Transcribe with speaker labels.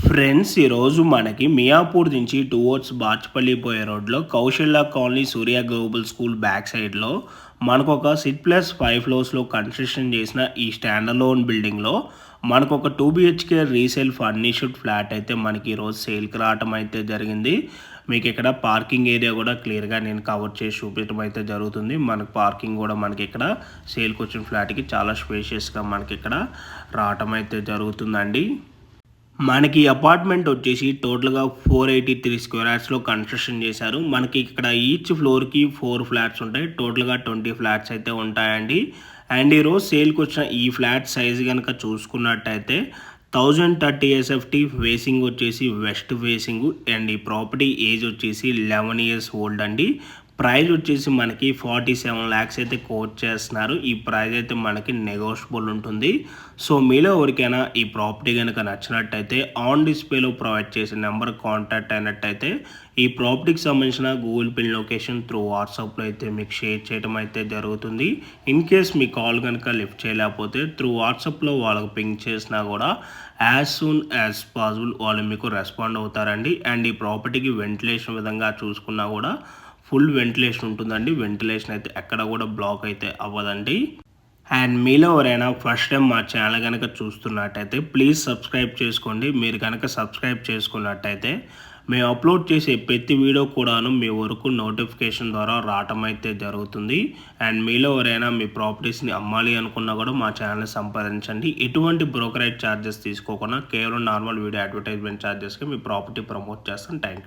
Speaker 1: Friends ఈరోజు మనకి మియాపూర్ నుంచి టువర్డ్స్ బాచ్పల్లి పోయే రోడ్లో కౌశల్య కాలనీ సూర్య గ్లోబల్ స్కూల్ బ్యాక్ సైడ్లో మనకు ఒక 6+5 ఫ్లోర్స్లో కన్స్ట్రక్షన్ చేసిన ఈ స్టాండ్ అలోన్ బిల్డింగ్లో మనకు ఒక 2 BHK రీసేల్ ఫర్నిష్డ్ ఫ్లాట్ అయితే మనకి ఈరోజు సేల్కి రావటం అయితే జరిగింది. మీకు ఇక్కడ పార్కింగ్ ఏరియా కూడా క్లియర్గా నేను కవర్ చేసి చూపించడం అయితే జరుగుతుంది. మనకు పార్కింగ్ కూడా మనకి ఇక్కడ సేల్కి వచ్చిన ఫ్లాట్కి చాలా స్పేషియస్గా మనకి ఇక్కడ రావటం అయితే జరుగుతుందండి. మనకి అపార్ట్మెంట్ వచ్చేసి టోటల్గా 483 స్క్వేర్ యార్డ్స్లో కన్స్ట్రక్షన్ చేశారు. మనకి ఇక్కడ ఈచ్ ఫ్లోర్కి 4 ఫ్లాట్స్ ఉంటాయి. టోటల్గా 20 ఫ్లాట్స్ అయితే ఉంటాయండి. అండ్ ఈరోజు సేల్కి వచ్చిన ఈ ఫ్లాట్ సైజ్ కనుక చూసుకున్నట్టయితే 1030 SFT ఫేసింగ్ వచ్చేసి వెస్ట్ ఫేసింగ్ అండ్ ఈ ప్రాపర్టీ ఏజ్ వచ్చేసి 11 years ఓల్డ్ అండి. ప్రైస్ వచ్చేసి మనకి 47 lakhs అయితే కోట్ చేస్తున్నారు. ఈ ప్రైస్ అయితే మనకి నెగోషియబుల్ ఉంటుంది. సో మీలో ఎవరికైనా ఈ ప్రాపర్టీ కనుక నచ్చినట్టయితే ఆన్ డిస్ప్లేలో ప్రొవైడ్ చేసే నెంబర్ కాంటాక్ట్ అయినట్టయితే ఈ ప్రాపర్టీకి సంబంధించిన గూగుల్ పిన్ లొకేషన్ త్రూ వాట్సాప్లో అయితే మీకు షేర్ చేయడం అయితే జరుగుతుంది. ఇన్ కేస్ మీ కాల్ కనుక లిఫ్ట్ చేయలేకపోతే త్రూ వాట్సాప్లో వాళ్ళకి పింక్ చేసినా కూడా యాజ్ సూన్ యాజ్ పాసిబుల్ వాళ్ళు మీకు రెస్పాండ్ అవుతారండి. అండ్ ఈ ప్రాపర్టీకి వెంటిలేషన్ విధంగా చూసుకున్నా కూడా ఫుల్ వెంటిలేషన్ ఉంటుందండి. వెంటిలేషన్ అయితే ఎక్కడ కూడా బ్లాక్ అయితే అవ్వదండి. అండ్ మీలో ఎవరైనా ఫస్ట్ టైం మా ఛానల్ కనుక చూస్తున్నట్టయితే ప్లీజ్ సబ్స్క్రైబ్ చేసుకోండి. మీరు కనుక సబ్స్క్రైబ్ చేసుకున్నట్టయితే మేము అప్లోడ్ చేసే ప్రతి వీడియో కూడాను మీ వరకు నోటిఫికేషన్ ద్వారా రావటం అయితే జరుగుతుంది. అండ్ మీలో ఎవరైనా మీ ప్రాపర్టీస్ని అమ్మాలి అనుకున్నా కూడా మా ఛానల్ని సంప్రదించండి. ఎటువంటి బ్రోకరేజ్ ఛార్జెస్ తీసుకోకుండా కేవలం నార్మల్ వీడియో అడ్వర్టైజ్మెంట్ ఛార్జెస్కి మీ ప్రాపర్టీ ప్రమోట్ చేస్తాం. Thank you.